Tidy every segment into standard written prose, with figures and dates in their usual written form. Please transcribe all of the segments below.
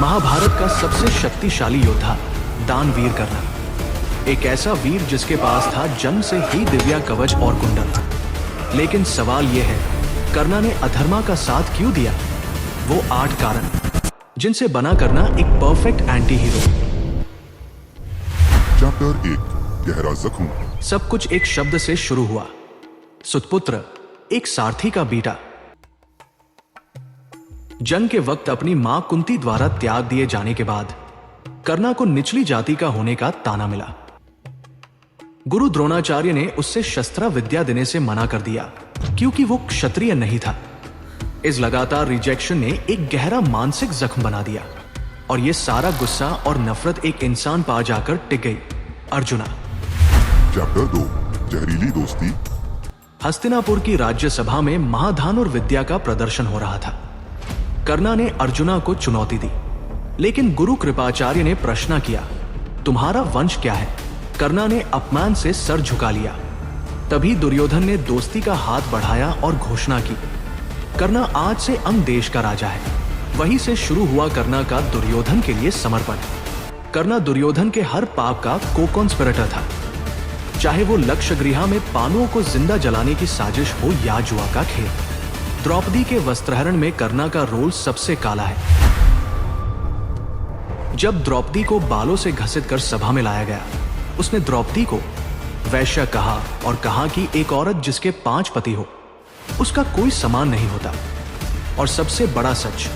महाभारत का सबसे शक्तिशाली योद्धा दानवीर कर्ण, एक ऐसा वीर जिसके पास था जन्म से ही दिव्या कवच और कुंडल। लेकिन सवाल यह है, कर्ण ने अधर्मा का साथ क्यों दिया? वो 8 कारण जिनसे बना कर्ण एक परफेक्ट एंटी हीरो। चैप्टर 1, गहरा जख्म। सब कुछ एक शब्द से शुरू हुआ। सुतपुत्र, एक सारथी का बेटा। जंग के वक्त अपनी मां कुंती द्वारा त्याग दिए जाने के बाद कर्ण को निचली जाति का होने का ताना मिला। गुरु द्रोणाचार्य ने उससे शस्त्र विद्या देने से मना कर दिया क्योंकि वो क्षत्रिय नहीं था। इस लगातार रिजेक्शन ने एक गहरा मानसिक जख्म बना दिया और ये सारा गुस्सा और नफरत एक इंसान पर जाकर टिक गई, अर्जुना। चैप्टर 2, जहरीली दोस्ती। हस्तिनापुर की राज्यसभा में महाधान और विद्या का प्रदर्शन हो रहा था। कर्ण ने अर्जुना को चुनौती दी, लेकिन गुरु कृपाचार्य ने प्रश्न किया, तुम्हारा वंश क्या है? कर्ण ने अपमान से सर झुका लिया। तभी दुर्योधन ने दोस्ती का हाथ बढ़ाया और घोषणा की, कर्ण आज से अंग देश का राजा है। वहीं से शुरू हुआ कर्ण का दुर्योधन के लिए समर्पण। कर्ण दुर्योधन के हर पाप का को-कॉन्स्पिरेटर था, चाहे वो लक्षगृह में पांडवों को जिंदा जलाने की साजिश हो या जुआ का खेल। द्रौपदी के वस्त्रहरण में कर्ण का रोल सबसे काला है। जब द्रौपदी को बालों से घसीट कर सभा में लाया गया, उसने द्रौपदी को वैश्य कहा और कहा कि एक औरत जिसके 5 पति हो उसका कोई समान नहीं होता। और सबसे बड़ा सच,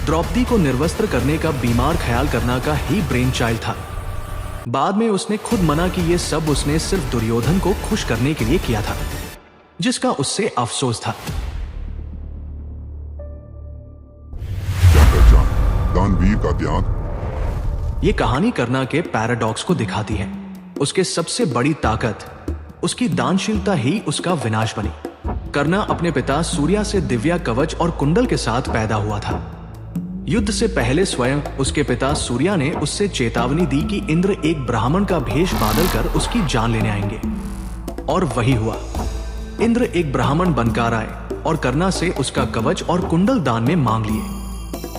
द्रौपदी को निर्वस्त्र करने का बीमार ख्याल कर्ण का ही ब्रेन चाइल्ड था। बाद में उसने खुद मना कि यह सब उसने सिर्फ दुर्योधन को खुश करने के लिए किया था, जिसका उससे अफसोस था। दानवीर का त्याग। ये कहानी कर्ण के पैराडॉक्स को दिखाती है। उसके सबसे बड़ी ताकत, उसकी दानशीलता ही उसका विनाश बनी। कर्ण अपने पिता सूर्या से दिव्या कवच और कुंडल के साथ पैदा हुआ था। युद्ध से पहले स्वयं उसके पिता सूर्या ने उससे चेतावनी दी कि इंद्र एक ब्राह्मण का भेष बादल कर उसकी जान लेने आएंगे, और वही हुआ। इंद्र एक ब्राह्मण बनकर आए और कर्ण से उसका कवच और कुंडल दान में मांग लिए।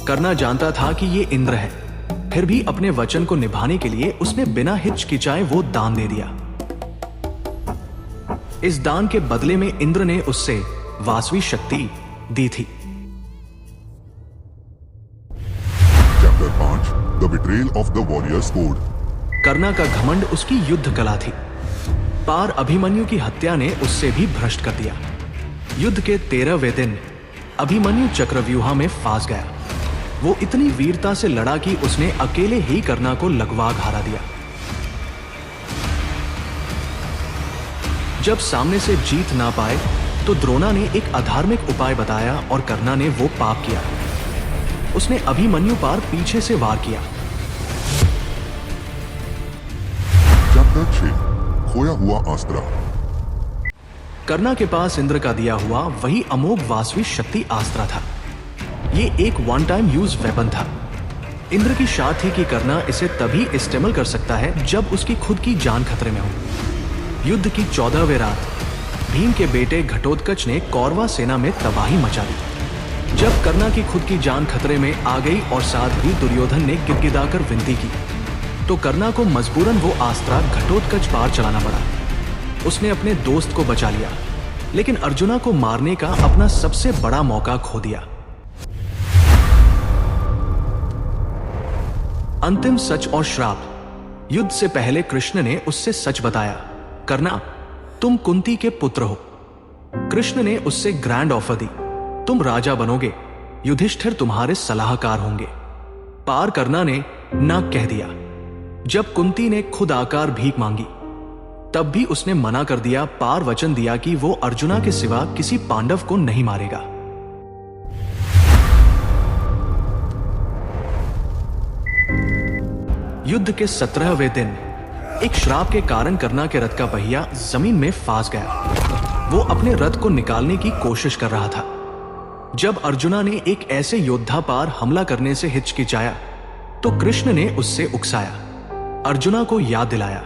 कर्ण जानता था कि ये इंद्र है, फिर भी अपने वचन को निभाने के लिए उसने बिना हिचकिचाए वो दान दे दिया। इस दान के बदले में इंद्र ने उससे वासवी शक्ति दी थी। Chapter 5, the betrayal of the warriors code. Karna का घमंड उसकी युद्ध कला थी। पार अभिमन्यु की हत्या ने उससे भी भ्रष्ट कर दिया। युद्ध के 13वें दिन अभिमन्यु चक्रव्यूह में फंस गया। वो इतनी वीरता से लड़ा कि उसने अकेले ही कर्ण को लगवाग हरा दिया। जब सामने से जीत ना पाए तो द्रोणा ने एक अधार्मिक उपाय बताया और कर्ण ने वो पाप किया। उसने अभिमन्यु पर पीछे से वार किया। चैप्टर 6, खोया हुआ अस्त्र। कर्ण के पास इंद्र का दिया हुआ वही अमोघ वासवी शक्ति अस्त्र था। ये एक वन टाइम यूज वेपन था। इंद्र की शाह थी कि कर्ण इसे तभी इस्तेमाल कर सकता है जब उसकी खुद की जान खतरे में हो। युद्ध की 14वीं रात भीम के बेटे घटोत्कच ने कौरवा सेना में तबाही मचा दी। जब कर्ण की खुद की जान खतरे में आ गई और साथ ही दुर्योधन ने गिड़गिड़ाकर विनती की, तो कर्ण को मजबूरन वो अस्त्र घटोत्कच पार चलाना पड़ा। उसने अपने दोस्त को बचा लिया, लेकिन अर्जुना को मारने का अपना सबसे बड़ा मौका खो दिया। अंतिम सच और श्राप। युद्ध से पहले कृष्ण ने उससे सच बताया, कर्ण तुम कुंती के पुत्र हो। कृष्ण ने उससे ग्रैंड ऑफर दी, तुम राजा बनोगे, युधिष्ठिर तुम्हारे सलाहकार होंगे। पार कर्ण ने ना कह दिया। जब कुंती ने खुद आकर भीख मांगी, तब भी उसने मना कर दिया। पार वचन दिया कि वो अर्जुना के सिवा किसी पांडव को नहीं मारेगा। युद्ध के 17वें दिन एक श्राप के कारण कर्ण के रथ का पहिया जमीन में फंस गया। वो अपने रथ को निकालने की कोशिश कर रहा था। जब अर्जुना ने एक ऐसे योद्धा पर हमला करने से हिचकिचाया, तो कृष्ण ने उससे उकसाया, अर्जुना को याद दिलाया,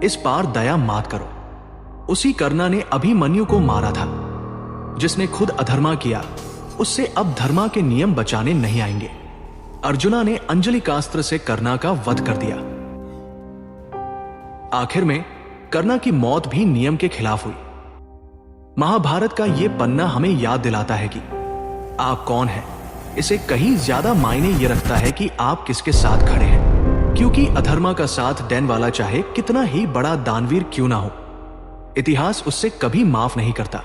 इस पार दया मात करो। उसी कर्ण ने अभिमन्यु को मारा था। जिसने खुद अधर्मा किया, उससे अब धर्मा के नियम बचाने नहीं आएंगे। अर्जुना ने अंजलि कास्त्र से कर्णा का वध कर दिया। आखिर में कर्णा की मौत भी नियम के खिलाफ हुई। महाभारत का यह पन्ना हमें याद दिलाता है कि आप कौन हैं, इसे कहीं ज्यादा मायने यह रखता है कि आप किसके साथ खड़े हैं, क्योंकि अधर्मा का साथ देने वाला चाहे कितना ही बड़ा दानवीर क्यों ना हो, इतिहास उससे कभी माफ नहीं करता।